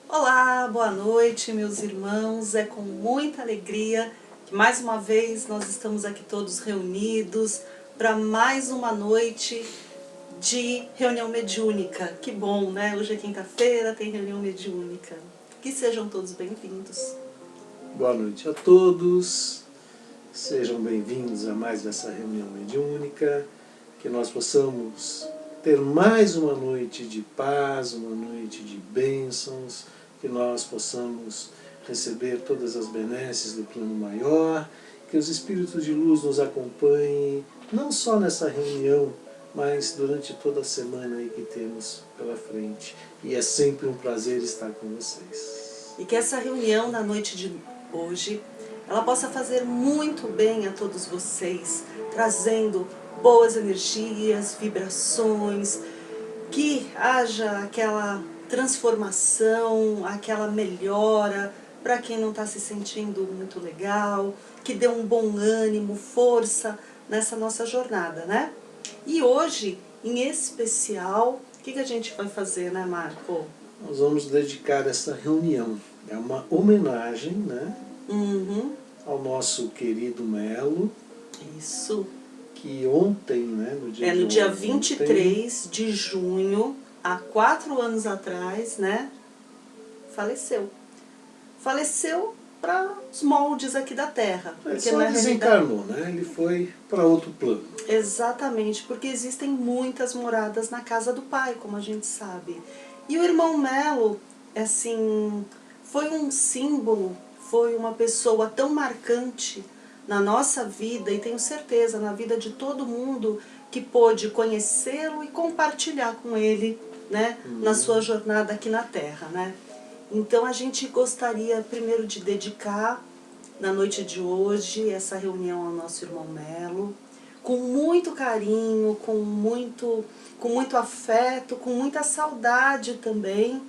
Olá, boa noite, meus irmãos. É com muita alegria que mais uma vez nós estamos aqui todos reunidos para mais uma noite de reunião mediúnica. Que bom, né? Hoje é quinta-feira, tem reunião mediúnica. Que sejam todos bem-vindos. Boa noite a todos, sejam bem-vindos a mais essa reunião mediúnica, que nós possamos ter mais uma noite de paz, uma noite de bênçãos, que nós possamos receber todas as benesses do plano maior, que os espíritos de luz nos acompanhem, não só nessa reunião, mas durante toda a semana aí que temos pela frente. E é sempre um prazer estar com vocês. E que essa reunião na noite de hoje, ela possa fazer muito bem a todos vocês, trazendo boas energias, vibrações, que haja aquela transformação, aquela melhora para quem não está se sentindo muito legal, que dê um bom ânimo, força nessa nossa jornada, né? E hoje, em especial, o que a gente vai fazer, né, Marco? Nós vamos dedicar essa reunião, é uma homenagem, né, ao nosso querido Melo. Isso. Que ontem, né, no dia 23 de junho, há 4 anos atrás, né, faleceu. Faleceu para os moldes aqui da Terra. Ele só desencarnou, né? Ele foi para outro plano. Exatamente, porque existem muitas moradas na casa do Pai, como a gente sabe. E o irmão Melo, assim, foi um símbolo, foi uma pessoa tão marcante na nossa vida, e tenho certeza, na vida de todo mundo que pôde conhecê-lo e compartilhar com ele, né, na sua jornada aqui na Terra, né? Então a gente gostaria primeiro de dedicar, na noite de hoje, essa reunião ao nosso irmão Melo, com muito carinho, com muito afeto, com muita saudade também,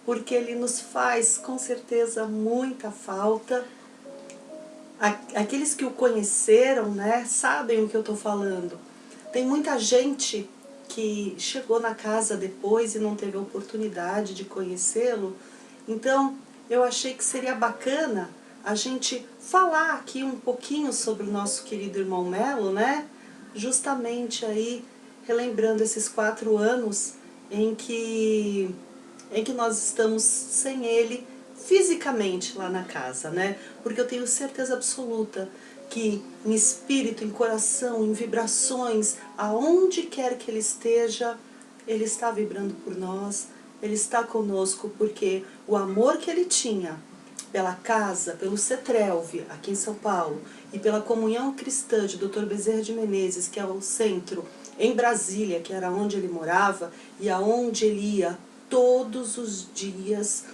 porque ele nos faz, com certeza, muita falta. Aqueles que o conheceram, né, sabem o que eu estou falando. Tem muita gente que chegou na casa depois e não teve a oportunidade de conhecê-lo. Então, eu achei que seria bacana a gente falar aqui um pouquinho sobre o nosso querido irmão Melo, né? Justamente aí, relembrando esses 4 anos em que nós estamos sem ele fisicamente lá na casa, né? Porque eu tenho certeza absoluta que em espírito, em coração, em vibrações, aonde quer que ele está vibrando por nós, ele está conosco, porque o amor que ele tinha pela casa, pelo CETRELV, aqui em São Paulo, e pela Comunhão Cristã de Dr. Bezerra de Menezes, que é o centro em Brasília, que era onde ele morava, e aonde ele ia todos os dias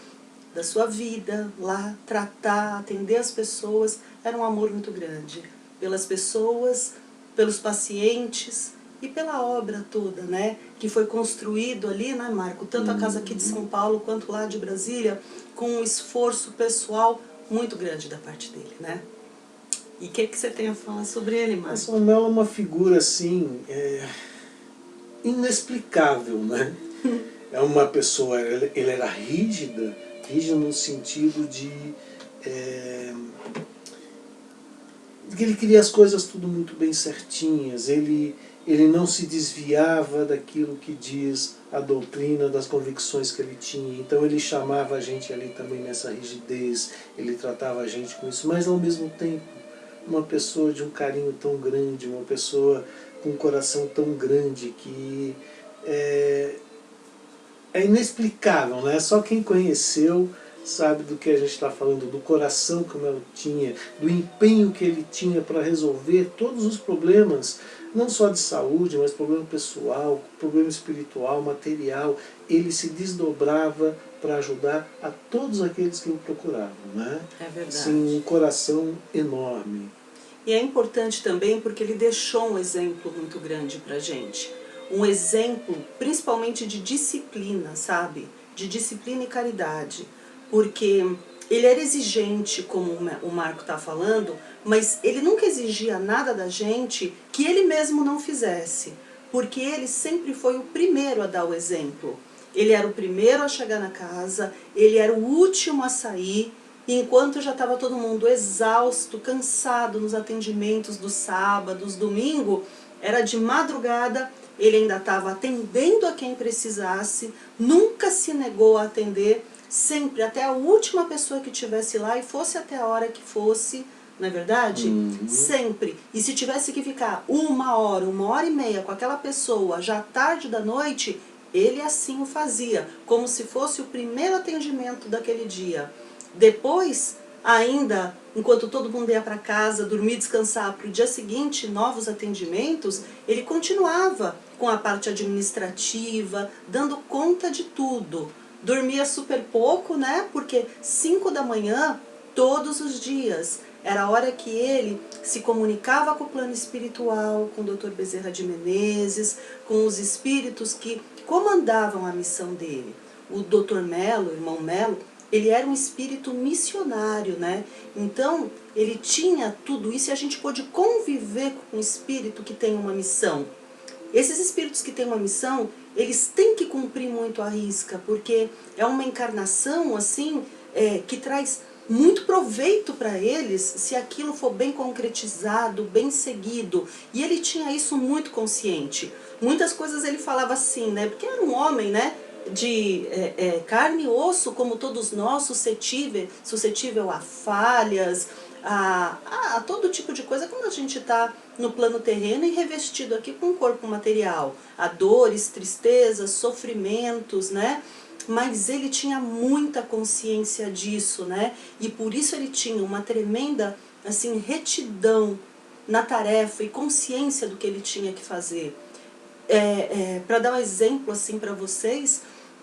da sua vida, lá tratar, atender as pessoas, era um amor muito grande. Pelas pessoas, pelos pacientes e pela obra toda, né? Que foi construído ali, né, Marco? Tanto a casa aqui de São Paulo quanto lá de Brasília, com um esforço pessoal muito grande da parte dele, né? E o que você tem a falar sobre ele, Marco? O Melo é uma figura, assim, inexplicável, né? É uma pessoa, ele era rígido no sentido de que ele queria as coisas tudo muito bem certinhas, ele não se desviava daquilo que diz a doutrina, das convicções que ele tinha. Então ele chamava a gente ali também nessa rigidez, ele tratava a gente com isso, mas ao mesmo tempo uma pessoa de um carinho tão grande, uma pessoa com um coração tão grande que é inexplicável, né? Só quem conheceu sabe do que a gente está falando, do coração que o Melo tinha, do empenho que ele tinha para resolver todos os problemas, não só de saúde, mas problema pessoal, problema espiritual, material. Ele se desdobrava para ajudar a todos aqueles que o procuravam, né? É verdade. Sim, um coração enorme. E é importante também porque ele deixou um exemplo muito grande para a gente. Um exemplo principalmente de disciplina, sabe? De disciplina e caridade. Porque ele era exigente, como o Marco está falando, mas ele nunca exigia nada da gente que ele mesmo não fizesse. Porque ele sempre foi o primeiro a dar o exemplo. Ele era o primeiro a chegar na casa, ele era o último a sair, e enquanto já estava todo mundo exausto, cansado nos atendimentos dos sábados, domingo, era de madrugada, ele ainda estava atendendo a quem precisasse, nunca se negou a atender, sempre até a última pessoa que estivesse lá e fosse até a hora que fosse, não é verdade? Sempre. E se tivesse que ficar 1 hora e meia com aquela pessoa já tarde da noite, ele assim o fazia, como se fosse o primeiro atendimento daquele dia. Depois, ainda, enquanto todo mundo ia para casa, dormir, descansar, para o dia seguinte, novos atendimentos, ele continuava com a parte administrativa, dando conta de tudo. Dormia super pouco, né? Porque 5 da manhã, todos os dias, era a hora que ele se comunicava com o plano espiritual, com o Dr. Bezerra de Menezes, com os espíritos que comandavam a missão dele. O Dr. Melo, o irmão Melo, ele era um espírito missionário, né? Então, ele tinha tudo isso e a gente pôde conviver com um espírito que tem uma missão. Esses espíritos que têm uma missão, eles têm que cumprir muito a risca, porque é uma encarnação, assim, que traz muito proveito para eles se aquilo for bem concretizado, bem seguido. E ele tinha isso muito consciente. Muitas coisas ele falava assim, né? Porque era um homem, né? De carne e osso, como todos nós, suscetível a falhas, a todo tipo de coisa, quando a gente está no plano terreno e revestido aqui com um corpo material, a dores, tristezas, sofrimentos, né? Mas ele tinha muita consciência disso, né? E por isso ele tinha uma tremenda, assim, retidão na tarefa e consciência do que ele tinha que fazer. Para dar um exemplo, assim, para vocês,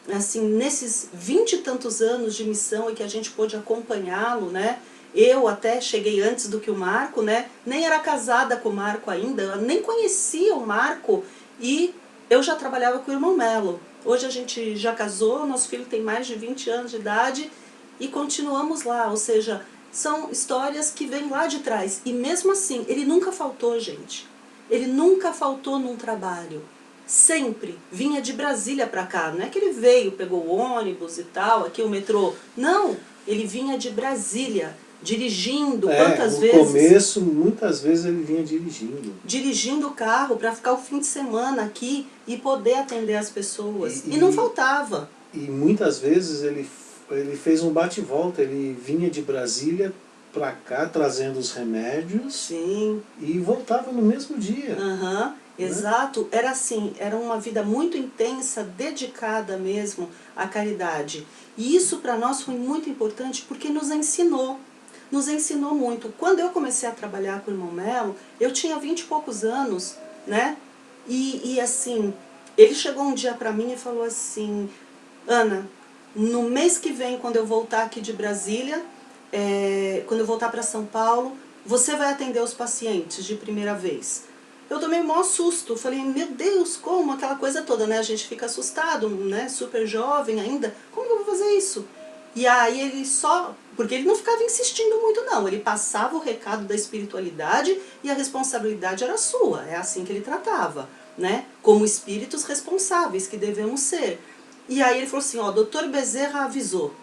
assim, nesses 20 e tantos anos de missão e que a gente pôde acompanhá-lo, né? Eu até cheguei antes do que o Marco, né? Nem era casada com o Marco ainda, eu nem conhecia o Marco e eu já trabalhava com o irmão Melo. Hoje a gente já casou, nosso filho tem mais de 20 anos de idade e continuamos lá, ou seja, são histórias que vêm lá de trás. E mesmo assim, ele nunca faltou, gente. Ele nunca faltou num trabalho. Sempre vinha de Brasília para cá. Não é que ele veio, pegou o ônibus e tal, aqui o metrô. Não, ele vinha de Brasília, dirigindo, quantas vezes? No começo, muitas vezes ele vinha dirigindo. Dirigindo o carro para ficar o fim de semana aqui e poder atender as pessoas. E não faltava. E muitas vezes ele fez um bate-volta, ele vinha de Brasília para cá trazendo os remédios. Sim. E voltava no mesmo dia. Uhum. Exato, era assim, era uma vida muito intensa, dedicada mesmo à caridade. E isso para nós foi muito importante porque nos ensinou muito. Quando eu comecei a trabalhar com o irmão Melo, eu tinha 20 e poucos anos, né? E assim, ele chegou um dia para mim e falou assim, Ana, no mês que vem, quando eu voltar aqui de Brasília, quando eu voltar para São Paulo, você vai atender os pacientes de primeira vez. Eu tomei o maior susto, falei, meu Deus, como? Aquela coisa toda, né? A gente fica assustado, né? Super jovem ainda, como que eu vou fazer isso? E aí ele porque ele não ficava insistindo muito não, ele passava o recado da espiritualidade e a responsabilidade era sua, é assim que ele tratava, né? Como espíritos responsáveis que devemos ser. E aí ele falou assim, ó, Dr. Bezerra avisou,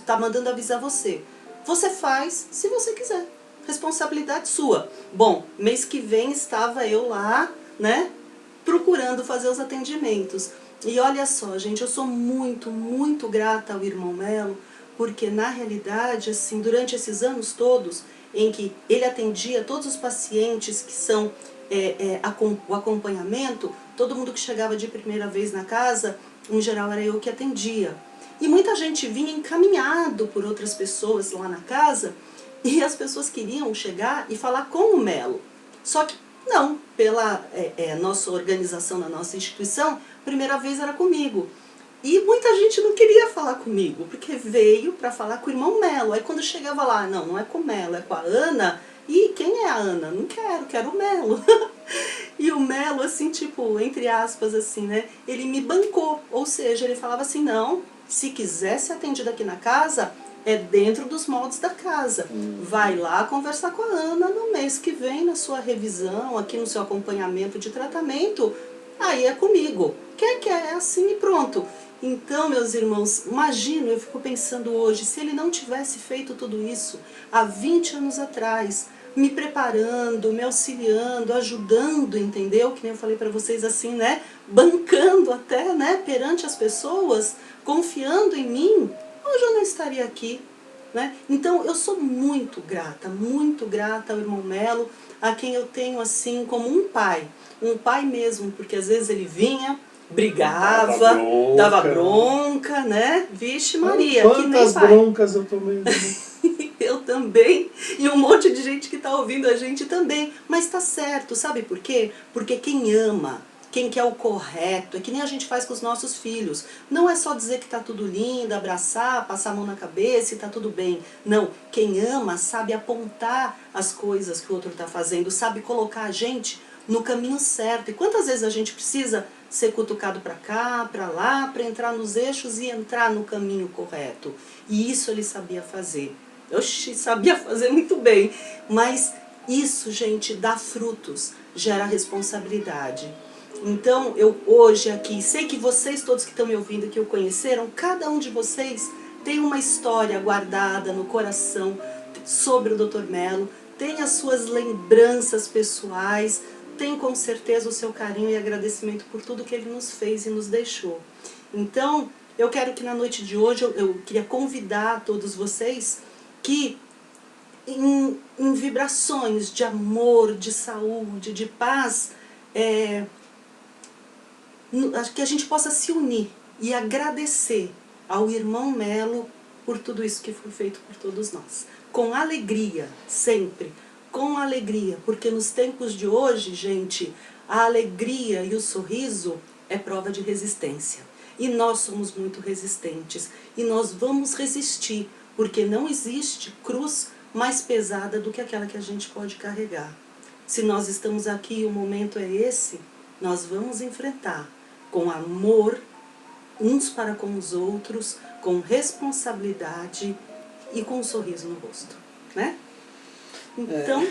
tá mandando avisar você. Você faz se você quiser. Responsabilidade sua. Bom, mês que vem estava eu lá, né, procurando fazer os atendimentos. E olha só, gente, eu sou muito, muito grata ao irmão Melo, porque na realidade, assim, durante esses anos todos, em que ele atendia todos os pacientes que são o acompanhamento, todo mundo que chegava de primeira vez na casa, em geral era eu que atendia. E muita gente vinha encaminhado por outras pessoas lá na casa, e as pessoas queriam chegar e falar com o Melo. Só que não, pela nossa organização, na nossa instituição, primeira vez era comigo. E muita gente não queria falar comigo, porque veio para falar com o irmão Melo. Aí quando chegava lá, não é com o Melo, é com a Ana. E quem é a Ana? Não quero o Melo. E o Melo, assim, tipo, entre aspas, assim, né? Ele me bancou, ou seja, ele falava assim, não, se quiser ser atendido aqui na casa, é dentro dos moldes da casa. Vai lá conversar com a Ana no mês que vem, na sua revisão, aqui no seu acompanhamento de tratamento, aí é comigo. quer, é assim e pronto. Então, meus irmãos, imagino, eu fico pensando hoje, se ele não tivesse feito tudo isso há 20 anos atrás, me preparando, me auxiliando, ajudando, entendeu? Que nem eu falei para vocês assim, né? Bancando até, né? Perante as pessoas, confiando em mim, hoje eu não estaria aqui, né? Então, eu sou muito grata ao irmão Melo, a quem eu tenho assim como um pai mesmo, porque às vezes ele vinha, brigava, dava bronca, né? Vixe Maria, que nem quantas pai. broncas eu tomei. Eu também, e um monte de gente que está ouvindo a gente também. Mas está certo, sabe por quê? Porque quem ama, quem quer o correto, é que nem a gente faz com os nossos filhos. Não é só dizer que está tudo lindo, abraçar, passar a mão na cabeça e está tudo bem. Não, quem ama sabe apontar as coisas que o outro está fazendo, sabe colocar a gente no caminho certo. E quantas vezes a gente precisa ser cutucado para cá, para lá, para entrar nos eixos e entrar no caminho correto. E isso ele sabia fazer. Oxi, sabia fazer muito bem. Mas isso, gente, dá frutos, gera responsabilidade. Então, eu hoje aqui, sei que vocês todos que estão me ouvindo, que o conheceram, cada um de vocês tem uma história guardada no coração sobre o Dr. Melo, tem as suas lembranças pessoais, tem com certeza o seu carinho e agradecimento por tudo que ele nos fez e nos deixou. Então, eu quero que na noite de hoje, eu queria convidar todos vocês que em vibrações de amor, de saúde, de paz, que a gente possa se unir e agradecer ao irmão Melo por tudo isso que foi feito por todos nós. Com alegria, sempre, com alegria, porque nos tempos de hoje, gente, a alegria e o sorriso é prova de resistência. E nós somos muito resistentes, e nós vamos resistir, porque não existe cruz mais pesada do que aquela que a gente pode carregar. Se nós estamos aqui e o momento é esse, nós vamos enfrentar com amor, uns para com os outros, com responsabilidade e com um sorriso no rosto, né? Então...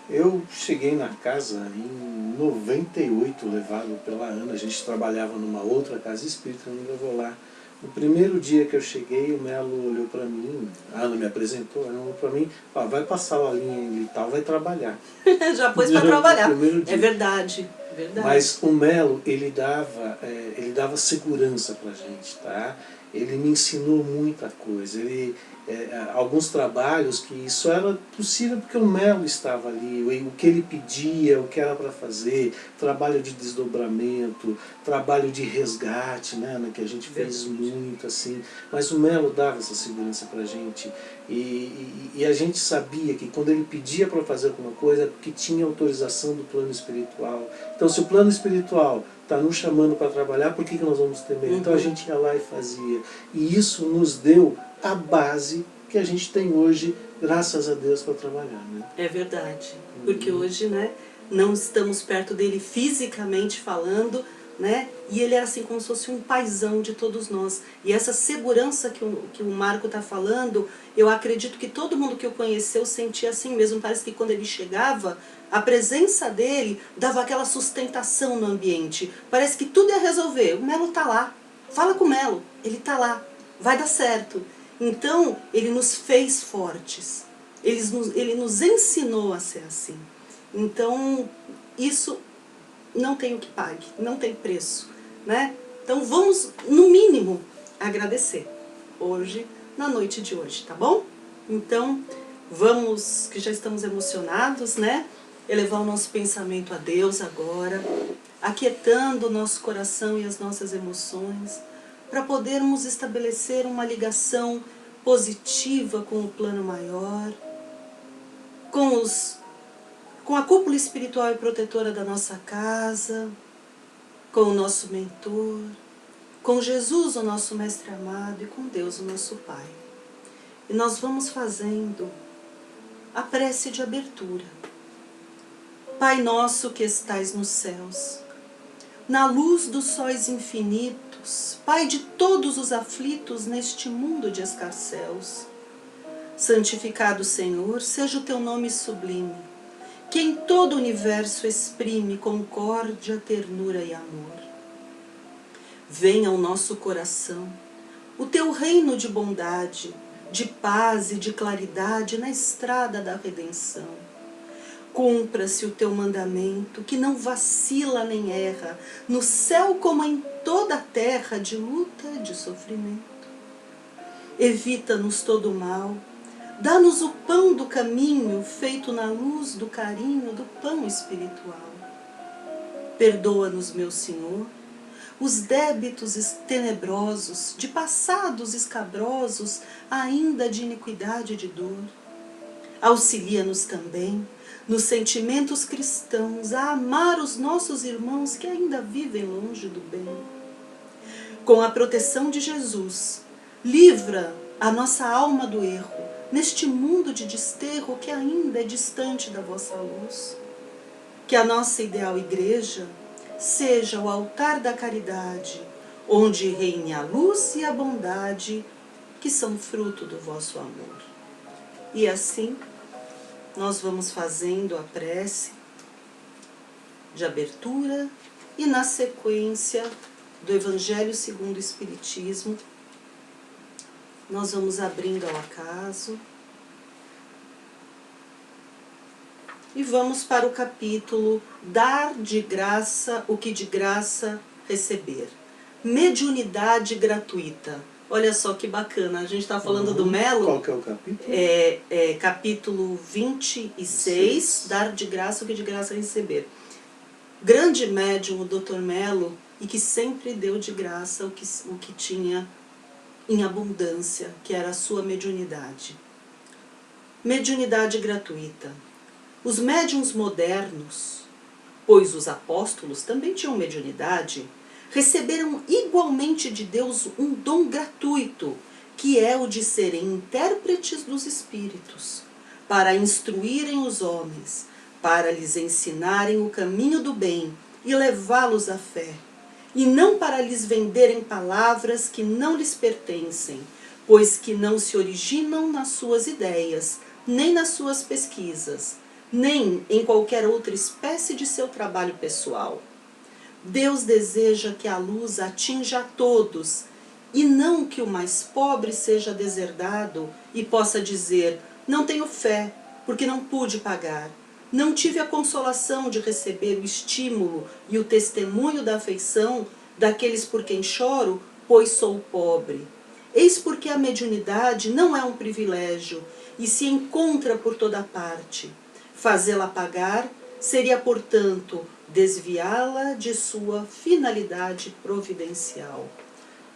Eu cheguei na casa em 98, levado pela Ana. A gente trabalhava numa outra casa espírita, me levou lá. No primeiro dia que eu cheguei, o Melo olhou para mim, a Ana me apresentou, ela olhou para mim, vai passar a linha e tal, vai trabalhar. Já pôs para trabalhar, é verdade. Verdade. Mas o Melo, ele dava segurança pra gente, tá? Ele me ensinou muita coisa. Alguns trabalhos que só era possível porque o Melo estava ali, o que ele pedia, o que era para fazer, trabalho de desdobramento, trabalho de resgate, né, que a gente fez muito assim, mas o Melo dava essa segurança pra gente e a gente sabia que quando ele pedia para fazer alguma coisa, porque tinha autorização do plano espiritual. Então se o plano espiritual está nos chamando para trabalhar, por que nós vamos ter medo? Então a gente ia lá e fazia. E isso nos deu a base que a gente tem hoje, graças a Deus, para trabalhar. Né? É verdade. Porque hoje, né, não estamos perto dele fisicamente falando, né? E ele era assim como se fosse um paizão de todos nós. E essa segurança que o Marco está falando, eu acredito que todo mundo que o conheceu sentia assim mesmo. Parece que quando ele chegava, a presença dele dava aquela sustentação no ambiente. Parece que tudo ia resolver. O Melo está lá. Fala com o Melo. Ele está lá. Vai dar certo. Então, ele nos fez fortes. Ele nos ensinou a ser assim. Então, isso não tem o que pague, não tem preço, né? Então vamos, no mínimo, agradecer hoje, na noite de hoje, tá bom? Então, vamos, que já estamos emocionados, né? Elevar o nosso pensamento a Deus agora, aquietando o nosso coração e as nossas emoções, para podermos estabelecer uma ligação positiva com o plano maior, com a cúpula espiritual e protetora da nossa casa, com o nosso mentor, com Jesus, o nosso mestre amado, e com Deus, o nosso Pai. E nós vamos fazendo a prece de abertura. Pai nosso que estais nos céus, na luz dos sóis infinitos, Pai de todos os aflitos neste mundo de escarcéus, santificado, Senhor, seja o teu nome sublime, que em todo o universo exprime concórdia, ternura e amor. venha ao nosso coração o teu reino de bondade, de paz e de claridade na estrada da redenção. Cumpra-se o teu mandamento, que não vacila nem erra, no céu como em toda a terra, de luta e de sofrimento. Evita-nos todo o mal, dá-nos o pão do caminho, feito na luz do carinho do pão espiritual. Perdoa-nos, meu Senhor, os débitos tenebrosos, de passados escabrosos, ainda de iniquidade e de dor. Auxilia-nos também, nos sentimentos cristãos, a amar os nossos irmãos que ainda vivem longe do bem. Com a proteção de Jesus, livra a nossa alma do erro, neste mundo de desterro que ainda é distante da vossa luz. Que a nossa ideal igreja seja o altar da caridade, onde reine a luz e a bondade, que são fruto do vosso amor. E assim, nós vamos fazendo a prece de abertura e, na sequência do Evangelho segundo o Espiritismo, nós vamos abrindo ao acaso e vamos para o capítulo Dar de graça o que de graça receber. Mediunidade gratuita. Olha só que bacana, a gente está falando do Melo. Qual que é o capítulo? Capítulo 26, Dar de graça o que de graça receber. Grande médium, o Dr. Melo, e que sempre deu de graça o que tinha em abundância, que era a sua mediunidade. Mediunidade gratuita. Os médiuns modernos, pois os apóstolos também tinham mediunidade, receberam igualmente de Deus um dom gratuito, que é o de serem intérpretes dos espíritos, para instruírem os homens, para lhes ensinarem o caminho do bem e levá-los à fé, e não para lhes venderem palavras que não lhes pertencem, pois que não se originam nas suas ideias, nem nas suas pesquisas, nem em qualquer outra espécie de seu trabalho pessoal. Deus deseja que a luz atinja a todos, e não que o mais pobre seja deserdado e possa dizer: não tenho fé, porque não pude pagar. Não tive a consolação de receber o estímulo e o testemunho da afeição daqueles por quem choro, pois sou pobre. Eis porque a mediunidade não é um privilégio e se encontra por toda parte. Fazê-la pagar seria, portanto, desviá-la de sua finalidade providencial.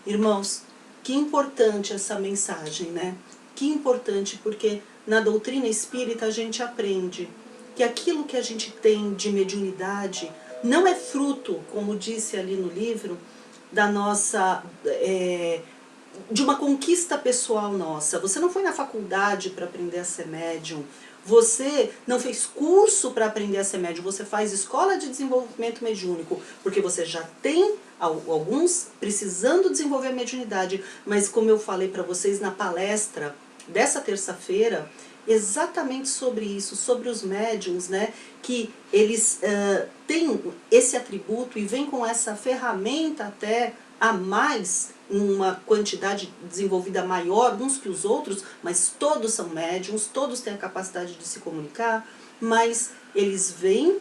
Irmãos, que importante essa mensagem, né? Que importante, porque na doutrina espírita a gente aprende que aquilo que a gente tem de mediunidade não é fruto, como disse ali no livro, da nossa... de uma conquista pessoal nossa. Você não foi na faculdade para aprender a ser médium, você não fez curso para aprender a ser médium, você faz escola de desenvolvimento mediúnico, porque você já tem alguns precisando desenvolver a mediunidade, mas como eu falei para vocês na palestra dessa terça-feira, exatamente sobre isso, sobre os médiums, né, que eles têm esse atributo e vêm com essa ferramenta até a mais, uma quantidade desenvolvida maior uns que os outros, mas todos são médiums, todos têm a capacidade de se comunicar, mas eles vêm,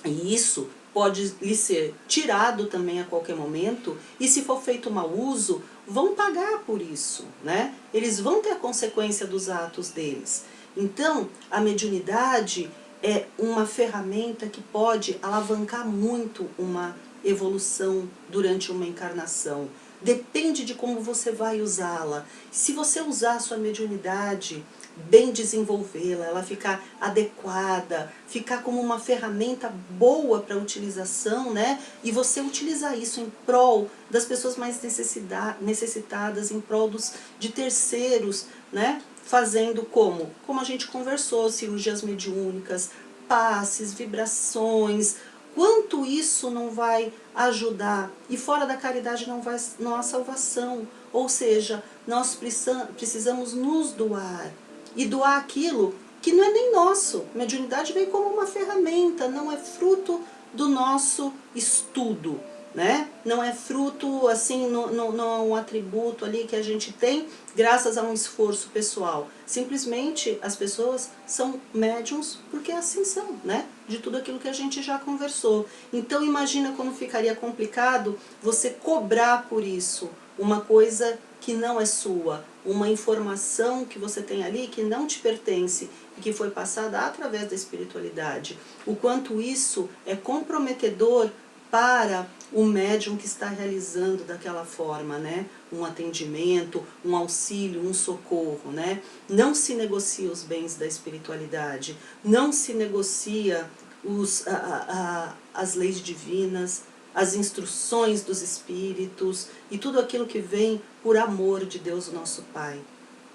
e isso pode lhe ser tirado também a qualquer momento, e se for feito mau uso, vão pagar por isso, né? Eles vão ter a consequência dos atos deles. Então, a mediunidade é uma ferramenta que pode alavancar muito uma evolução durante uma encarnação. Depende de como você vai usá-la. Se você usar a sua mediunidade, bem desenvolvê-la, ela ficar adequada, ficar como uma ferramenta boa para utilização, né? E você utilizar isso em prol das pessoas mais necessitadas, em prol de terceiros, né? Fazendo como? Como a gente conversou, cirurgias mediúnicas, passes, vibrações. Quanto isso não vai ajudar? E fora da caridade não há salvação. Ou seja, nós precisamos nos doar. E doar aquilo que não é nem nosso. Mediunidade veio como uma ferramenta, não é fruto do nosso estudo, né? Não é fruto, assim, não é um atributo ali que a gente tem graças a um esforço pessoal. Simplesmente as pessoas são médiums porque assim são, né? De tudo aquilo que a gente já conversou. Então imagina como ficaria complicado você cobrar por isso uma coisa que não é sua, uma informação que você tem ali que não te pertence e que foi passada através da espiritualidade. O quanto isso é comprometedor para o médium que está realizando daquela forma, né? Um atendimento, um auxílio, um socorro, né? Não se negocia os bens da espiritualidade, não se negocia as leis divinas, as instruções dos espíritos e tudo aquilo que vem por amor de Deus, nosso Pai.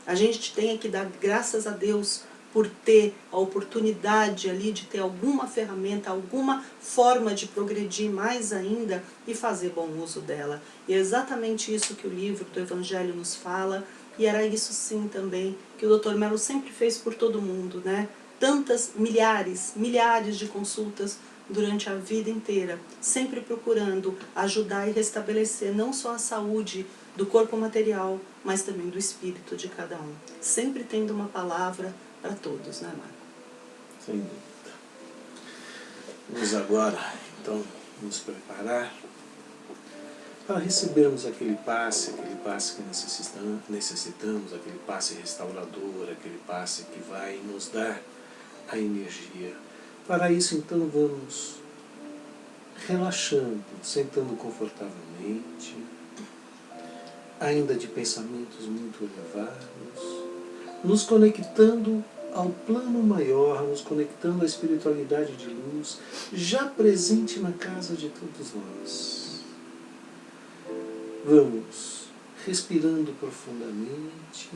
A gente tem que dar graças a Deus por ter a oportunidade ali de ter alguma ferramenta, alguma forma de progredir mais ainda e fazer bom uso dela. E é exatamente isso que o livro do Evangelho nos fala, e era isso sim também que o Dr. Mello sempre fez por todo mundo, né? Tantas, milhares de consultas durante a vida inteira, sempre procurando ajudar e restabelecer não só a saúde do corpo material, mas também do espírito de cada um. Sempre tendo uma palavra para todos, né, Marco? Sem dúvida. Vamos agora, então, nos preparar para recebermos aquele passe que necessitamos, aquele passe restaurador, aquele passe que vai nos dar a energia. Para isso, então, vamos relaxando, sentando confortavelmente, ainda de pensamentos muito elevados, nos conectando ao plano maior, nos conectando à espiritualidade de luz, já presente na casa de todos nós. Vamos respirando profundamente,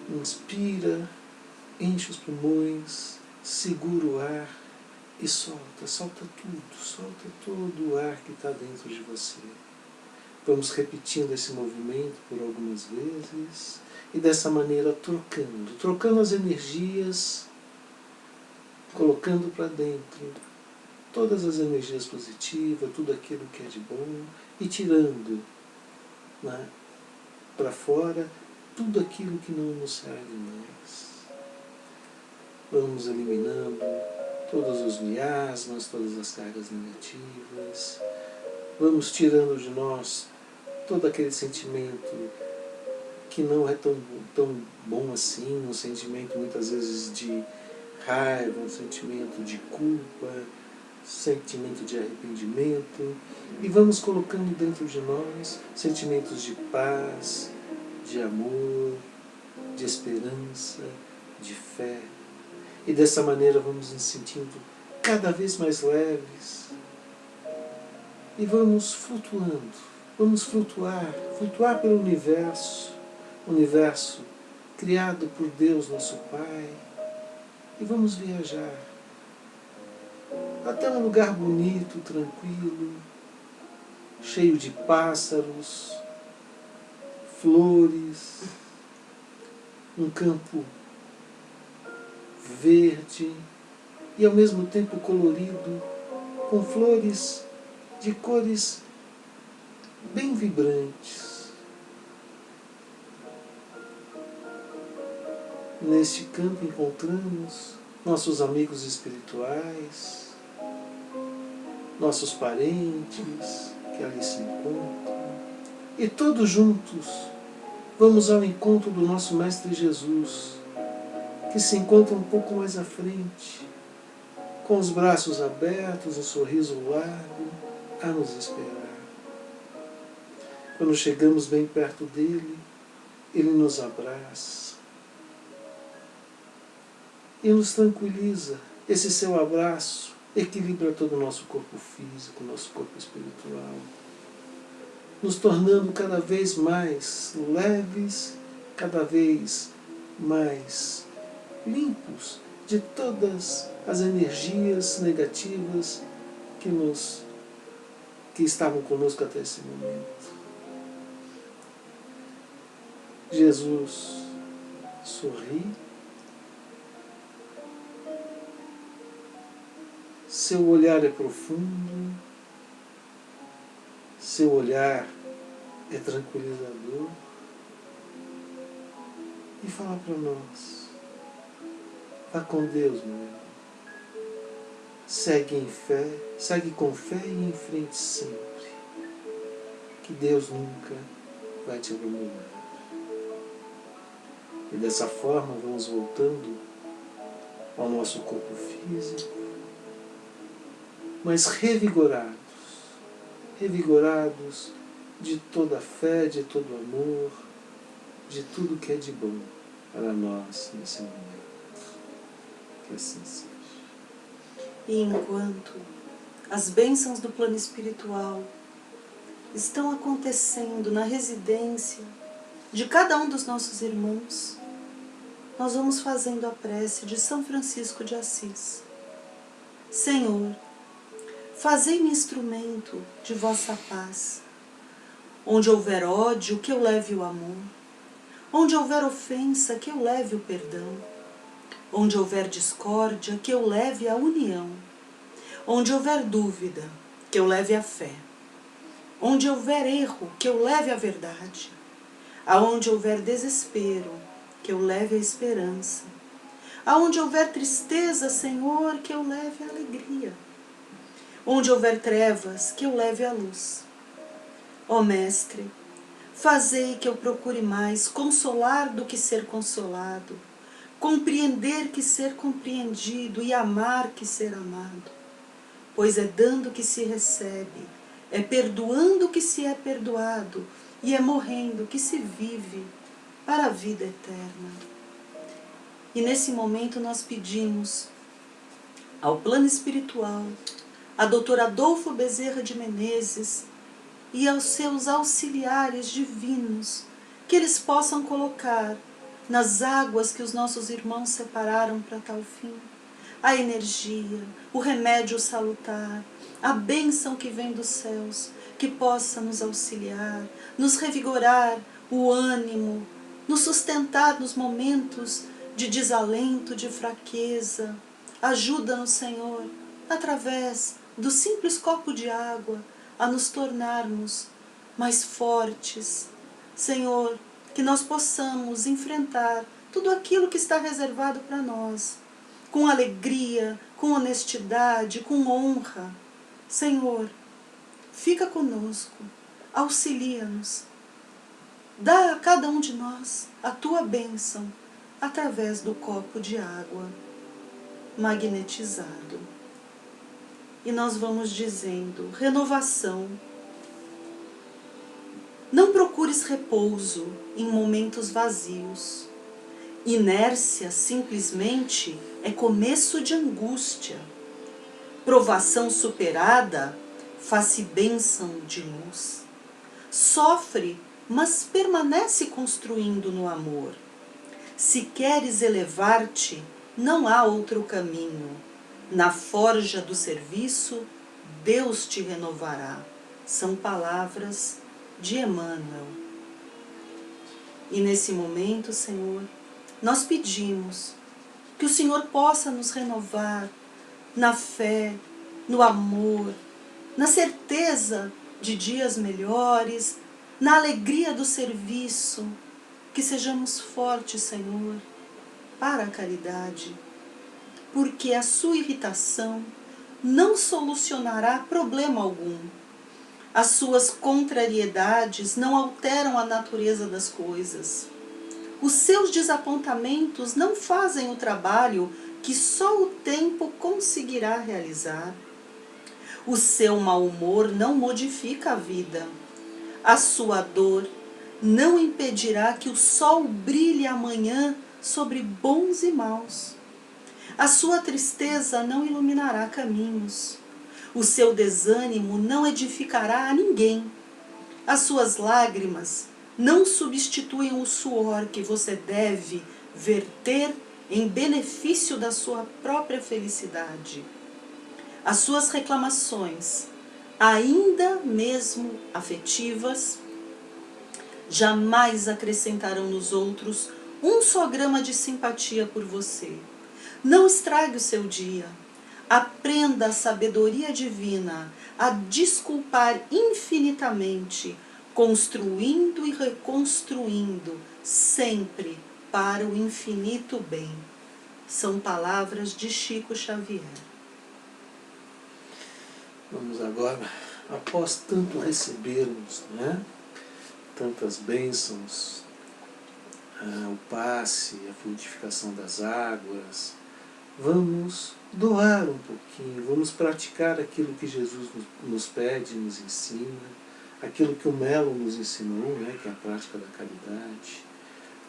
inspira, enche os pulmões, segura o ar e solta todo o ar que está dentro de você. Vamos repetindo esse movimento por algumas vezes e dessa maneira trocando as energias, colocando para dentro todas as energias positivas, tudo aquilo que é de bom e tirando, né, para fora tudo aquilo que não nos serve mais. Vamos eliminando todos os miasmas, todas as cargas negativas. Vamos tirando de nós todo aquele sentimento que não é tão bom assim, um sentimento muitas vezes de raiva, um sentimento de culpa, sentimento de arrependimento, e vamos colocando dentro de nós sentimentos de paz, de amor, de esperança, de fé. E dessa maneira vamos nos sentindo cada vez mais leves e vamos flutuar pelo universo criado por Deus, nosso Pai, e vamos viajar até um lugar bonito, tranquilo, cheio de pássaros, flores, um campo verde e ao mesmo tempo colorido, com flores de cores bem vibrantes. Neste campo encontramos nossos amigos espirituais, nossos parentes que ali se encontram, e todos juntos vamos ao encontro do nosso Mestre Jesus, que se encontra um pouco mais à frente, com os braços abertos, um sorriso largo, a nos esperar. Quando chegamos bem perto dele, ele nos abraça e nos tranquiliza. Esse seu abraço equilibra todo o nosso corpo físico, nosso corpo espiritual, nos tornando cada vez mais leves, cada vez mais limpos de todas as energias negativas que estavam conosco até esse momento. Jesus sorri, seu olhar é profundo, seu olhar é tranquilizador. E fala para nós, vá com Deus, meu irmão. Segue em fé, segue com fé e em frente sempre. Que Deus nunca vai te abandonar. E dessa forma vamos voltando ao nosso corpo físico, mas revigorados de toda a fé, de todo o amor, de tudo que é de bom para nós nesse momento. Que assim seja. E enquanto as bênçãos do plano espiritual estão acontecendo na residência de cada um dos nossos irmãos, nós vamos fazendo a prece de São Francisco de Assis. Senhor, fazei-me instrumento de vossa paz. Onde houver ódio, que eu leve o amor. Onde houver ofensa, que eu leve o perdão. Onde houver discórdia, que eu leve a união. Onde houver dúvida, que eu leve a fé. Onde houver erro, que eu leve a verdade. Aonde houver desespero, que eu leve a esperança. Aonde houver tristeza, Senhor, que eu leve a alegria. Onde houver trevas, que eu leve a luz. Ó Mestre, fazei que eu procure mais consolar do que ser consolado, compreender que ser compreendido e amar que ser amado. Pois é dando que se recebe, é perdoando que se é perdoado e é morrendo que se vive para a vida eterna. E nesse momento nós pedimos ao plano espiritual, a doutora Adolfo Bezerra de Menezes e aos seus auxiliares divinos, que eles possam colocar nas águas que os nossos irmãos separaram para tal fim, a energia, o remédio salutar, a bênção que vem dos céus, que possa nos auxiliar, nos revigorar o ânimo, nos sustentar nos momentos de desalento, de fraqueza. Ajuda-nos, Senhor, através do simples copo de água, a nos tornarmos mais fortes. Senhor, que nós possamos enfrentar tudo aquilo que está reservado para nós, com alegria, com honestidade, com honra. Senhor, fica conosco, auxilia-nos. Dá a cada um de nós a tua bênção através do copo de água magnetizado. E nós vamos dizendo, renovação. Não procures repouso em momentos vazios. Inércia simplesmente é começo de angústia. Provação superada faz-se bênção de luz. Sofre, mas permanece construindo no amor. Se queres elevar-te, não há outro caminho. Na forja do serviço, Deus te renovará. São palavras de Emmanuel. E nesse momento, Senhor, nós pedimos que o Senhor possa nos renovar na fé, no amor, na certeza de dias melhores, na alegria do serviço, que sejamos fortes, Senhor, para a caridade, porque a sua irritação não solucionará problema algum. As suas contrariedades não alteram a natureza das coisas. Os seus desapontamentos não fazem o trabalho que só o tempo conseguirá realizar. O seu mau humor não modifica a vida. A sua dor não impedirá que o sol brilhe amanhã sobre bons e maus. A sua tristeza não iluminará caminhos. O seu desânimo não edificará a ninguém. As suas lágrimas não substituem o suor que você deve verter em benefício da sua própria felicidade. As suas reclamações, ainda mesmo afetivas, jamais acrescentarão nos outros um só grama de simpatia por você. Não estrague o seu dia. Aprenda a sabedoria divina a desculpar infinitamente, construindo e reconstruindo, sempre para o infinito bem. São palavras de Chico Xavier. Vamos agora, após tanto recebermos, né, tantas bênçãos, o passe, a fluidificação das águas, vamos doar um pouquinho, vamos praticar aquilo que Jesus nos pede, nos ensina, aquilo que o Melo nos ensinou, né, que é a prática da caridade.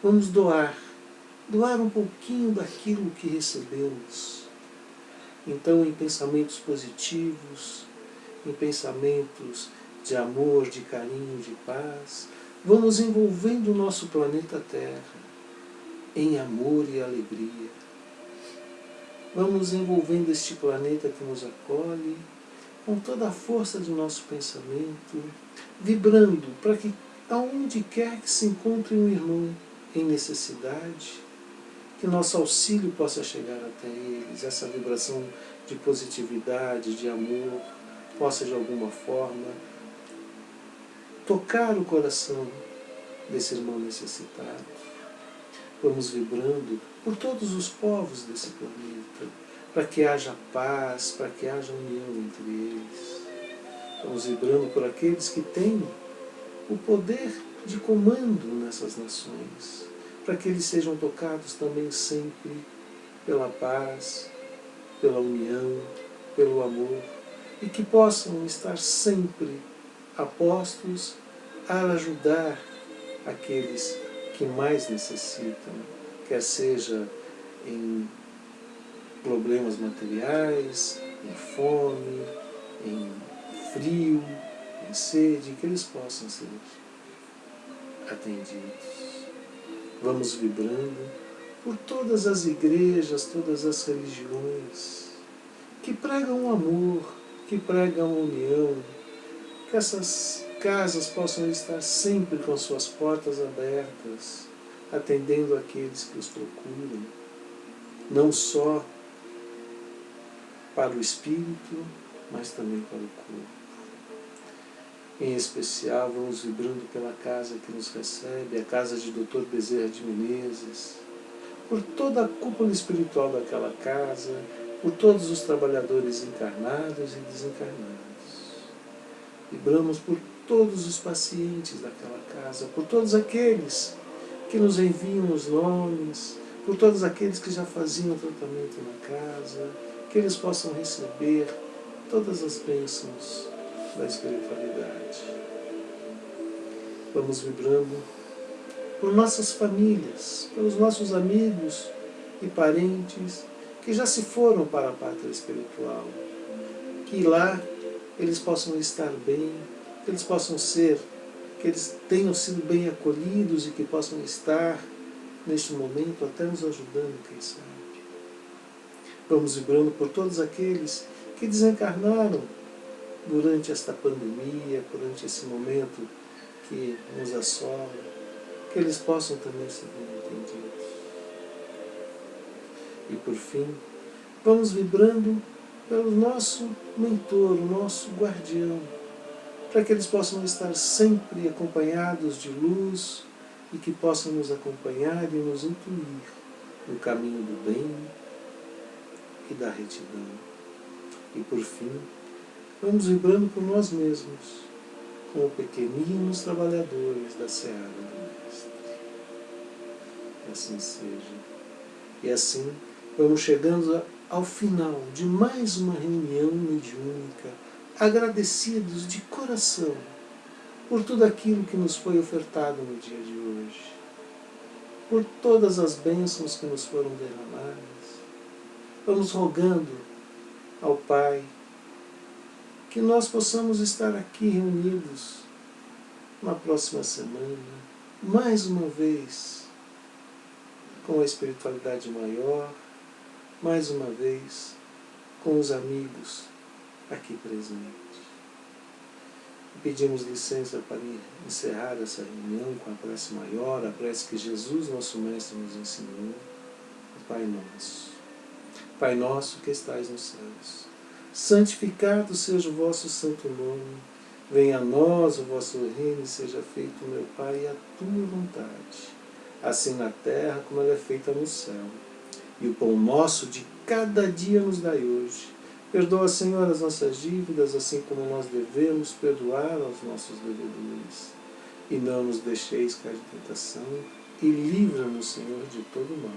Vamos doar um pouquinho daquilo que recebemos. Então, em pensamentos positivos, em pensamentos de amor, de carinho, de paz, vamos envolvendo o nosso planeta Terra em amor e alegria. Vamos envolvendo este planeta que nos acolhe com toda a força do nosso pensamento, vibrando para que aonde quer que se encontre um irmão em necessidade, que nosso auxílio possa chegar até eles, essa vibração de positividade, de amor, possa de alguma forma tocar o coração desse irmão necessitado. Vamos vibrando por todos os povos desse planeta, para que haja paz, para que haja união entre eles. Vamos vibrando por aqueles que têm o poder de comando nessas nações, para que eles sejam tocados também sempre pela paz, pela união, pelo amor, e que possam estar sempre apostos a ajudar aqueles que mais necessitam, quer seja em problemas materiais, em fome, em frio, em sede, que eles possam ser atendidos. Vamos vibrando por todas as igrejas, todas as religiões que pregam o amor, que pregam a união, que essas casas possam estar sempre com suas portas abertas, atendendo aqueles que os procuram, não só para o espírito, mas também para o corpo. Em especial, vamos vibrando pela casa que nos recebe, a casa de Dr. Bezerra de Menezes, por toda a cúpula espiritual daquela casa, por todos os trabalhadores encarnados e desencarnados. Vibramos por todos os pacientes daquela casa, por todos aqueles que nos enviam os nomes, por todos aqueles que já faziam tratamento na casa, que eles possam receber todas as bênçãos da espiritualidade. Vamos vibrando por nossas famílias, pelos nossos amigos e parentes que já se foram para a pátria espiritual, que lá eles possam estar bem, que eles possam ser, que eles tenham sido bem acolhidos e que possam estar neste momento até nos ajudando, quem sabe. Vamos vibrando por todos aqueles que desencarnaram durante esta pandemia, durante esse momento que nos assola, que eles possam também ser bem entendidos. E por fim, vamos vibrando pelo nosso mentor, o nosso guardião, para que eles possam estar sempre acompanhados de luz e que possam nos acompanhar e nos intuir no caminho do bem e da retidão. E por fim, vamos vibrando por nós mesmos, como pequeninos trabalhadores da seara do Mestre. Que assim seja. E assim, vamos chegando ao final de mais uma reunião mediúnica, agradecidos de coração por tudo aquilo que nos foi ofertado no dia de hoje, por todas as bênçãos que nos foram derramadas. Vamos rogando ao Pai que nós possamos estar aqui reunidos na próxima semana, mais uma vez, com a espiritualidade maior, mais uma vez, com os amigos aqui presentes. Pedimos licença para encerrar essa reunião com a prece maior, a prece que Jesus, nosso Mestre, nos ensinou. O Pai Nosso. Pai nosso que estais nos céus, santificado seja o vosso santo nome, venha a nós o vosso reino e seja feito, meu Pai, a tua vontade, assim na terra como ela é feita no céu. E o pão nosso de cada dia nos dai hoje. Perdoa, Senhor, as nossas dívidas, assim como nós devemos perdoar aos nossos devedores. E não nos deixeis cair em tentação, e livra-nos, Senhor, de todo mal.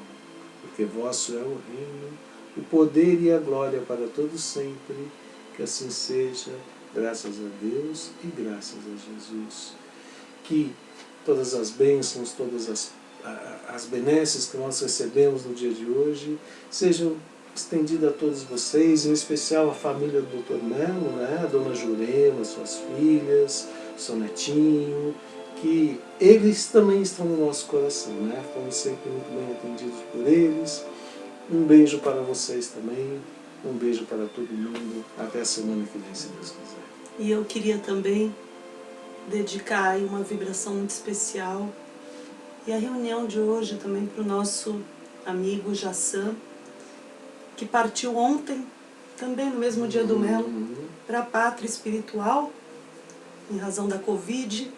Porque vosso é o reino, o poder e a glória para todos sempre. Que assim seja, graças a Deus e graças a Jesus. Que todas as bênçãos, todas as benesses que nós recebemos no dia de hoje sejam estendidas a todos vocês, em especial a família do Dr. Melo, né? A dona Jurema, suas filhas, seu netinho, que eles também estão no nosso coração, né? Fomos sempre muito bem atendidos por eles. Um beijo para vocês também, um beijo para todo mundo, até a semana que vem, se Deus quiser. E eu queria também dedicar aí uma vibração muito especial e a reunião de hoje também para o nosso amigo Jassan, que partiu ontem, também no mesmo dia do Melo, para a pátria espiritual, em razão da Covid,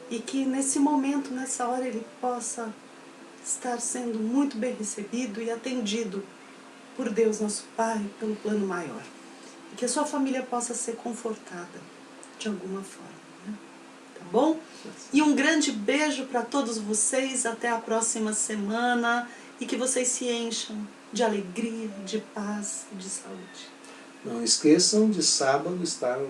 e que nesse momento, nessa hora, ele possa estar sendo muito bem recebido e atendido por Deus, nosso Pai, pelo plano maior. E que a sua família possa ser confortada de alguma forma. Né? Tá bom? E um grande beijo para todos vocês, até a próxima semana, e que vocês se encham de alegria, de paz e de saúde. Não esqueçam de sábado,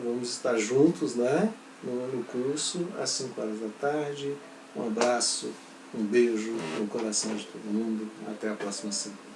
vamos estar juntos, né? No curso, às 5 horas da tarde. Um abraço, um beijo no coração de todo mundo. Até a próxima semana.